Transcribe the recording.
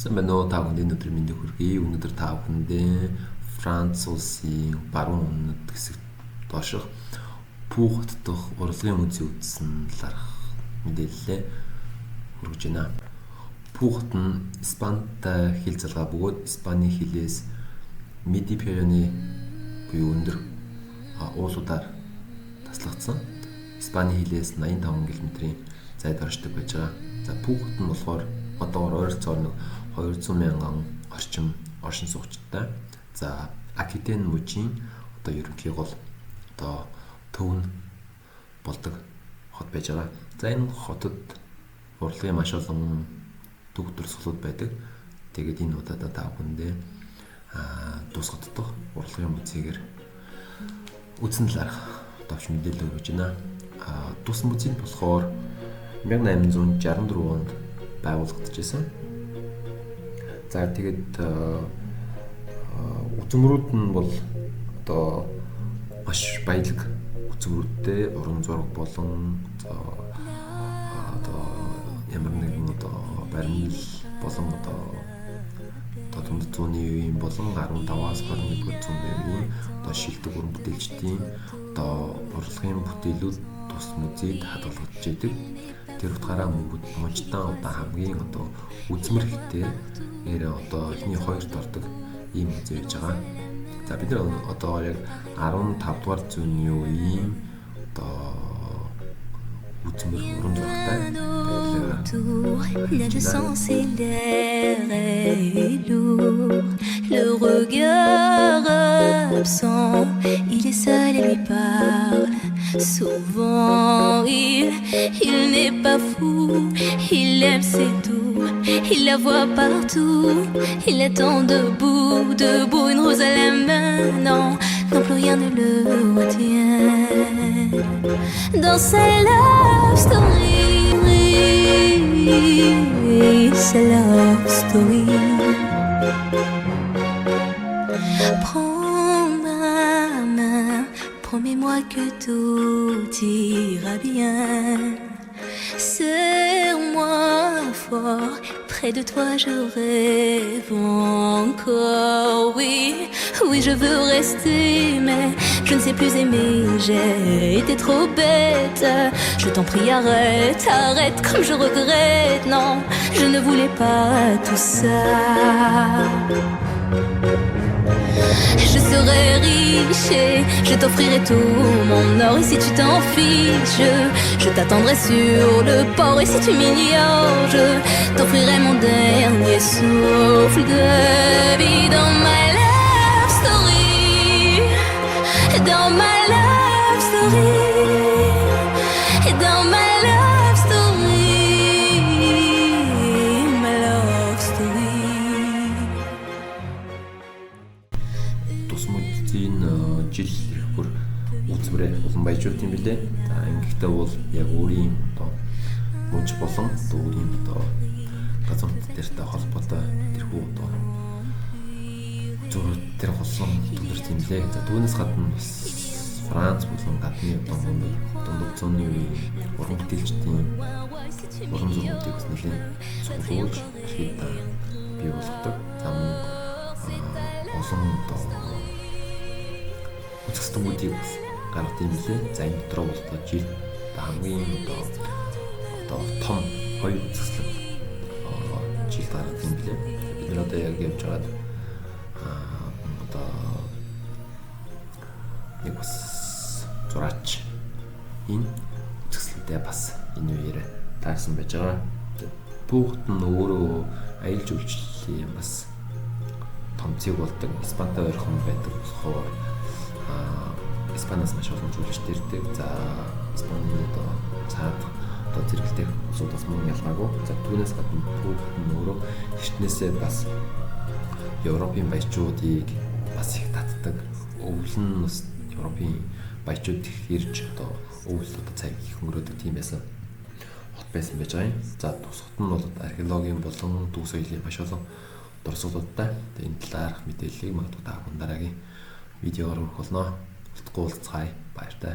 Сайн байна уу та бүхэнд өнөөдөр мэндийг хүргэе. Өнөөдөр та бүхэндээ Франц улсын баруун өмнөд хэсэгт дооших Пүүх хотдох урлагийн музей үзсэн талаарх мэдээлэлээ хүргэж байна. Пүүх хот нь Испанитай хэл залгаа бөгөөд Испани хэлээс Медитерранеаны буюу өндөр уулуудаар таслагдсан. Испани хэлээс 85 км-ийн зайд оршдог байж байгаа. За Пүүх хот нь болохоор одоогоор ойролцоогоор 200 мянган орчим оршин суугчтай. За Акитен мужийн одоо ерөнхий гол одоо төвн болдог хот байж байгаа. За энэ хотод урлагийн маш олон төв төрсгөлүүд байдаг. Тэгээд энэ удаад та бүхэндээ Тус хотдох урлагийн музейгээр үзсэн талаарх товч мэдээлэл өгч байна. Тус музейд болохоор 1864 онд байгуулагдчихсан. За тэгээд үзмрүүд нь бол одоо маш баялаг үзмрүүдтэй уран зураг болон одоо ямар нэгэн одоо баримл болон одоо дунд зууны үеийн болон 15-аас 21-р зууны үеийн одоо шилдэг уран бүтээлчдийн одоо урлагийн бүтээлүүд Тус музейд хадгалагдж байдаг. Тэр утгаараа мужтан одоо хамгийн одоо үзмэр ихтэй одоо эхний хоёрт ордог ийм музей байж байгаа. За бид нар одоо яг 15 дугаар зууны үеийн одоо үзмэр уран зурагтай Le regard absent, il est seul et lui parle. Souvent il n'est pas fou, il aime c'est tout, il la voit partout, il attend debout, une rose à la main, non, plus rien ne le retient. Dans sa love story, sa love story. Prends ma main, promets-moi que tout ira bien. Serre-moi fort, près de toi je rêve encore. Oui, je veux rester, mais je ne sais plus aimer. J'ai été trop bête. Je t'en prie, arrête comme je regrette. Non, je ne voulais pas tout ça. Je serai riche et je t'offrirai tout mon or. Et si tu t'en fiches, je t'attendrai sur le port. Et si tu m'ignores, je t'offrirai mon dernier souffle de vie. Dans ma love story, dans ma love story, dans ma love story, ma love story. Тус музейн жил бүр үзмрээ улан баяжуулт юм билээ. За ингэхдээ бол яг өөрийн одоо муж болон өөрийн одоо газар нутгаартай холбоотой тэрхүү одоо зураг тэр болсон төлөрт юм лээ. За түүнээс гадна бас Франц болон гадны одоо дунд зууны үеийн уран бүтээлчдийн уран зургуудыг бас нэлээд цуглуулж ихэд бий болгодог. За мөн олон одоо үзэсгэлэнүүдийг бас гаргад юм лээ. За энэ дотроо бол одоо жил хамгийн одоо том хоёр үзэсгэлэн жил гаргад юм лээ. Бид нар одоо яг явж байгаад одоо нэг бас зураач энэ үзэсгэлэнтэй бас энэ үеэр таарсан байж байгаа. Пүүхт нь өөрөө аялал жуулчлалын бас томцыг болдог. Испанитай ойрхон байдаг болохоор Испаниас маш олон жуулчид ирдэг. За Испани одоо цаад одоо зэрэгтэй улсуудаас мөн ялгаагүй. За түүнээс гадна Пүүхт нь өөрөө эртнээсээ бас Европын баячуудыг бас их татдаг. Өвлөн бас Европын баячууд ирж одоо өвөл одоо цаг их өнгөрөөдөг тийм байсан хот байсан байж байгаа юм. За Тус хот нь бол археологийн болон дүү соёлын маш олон дурсгалуудтай. Энэ талаарх мэдээллийг магадгүй та бүхэн дараагийн видеоор хүргэх болно. Уулзцгаая. Баяртай.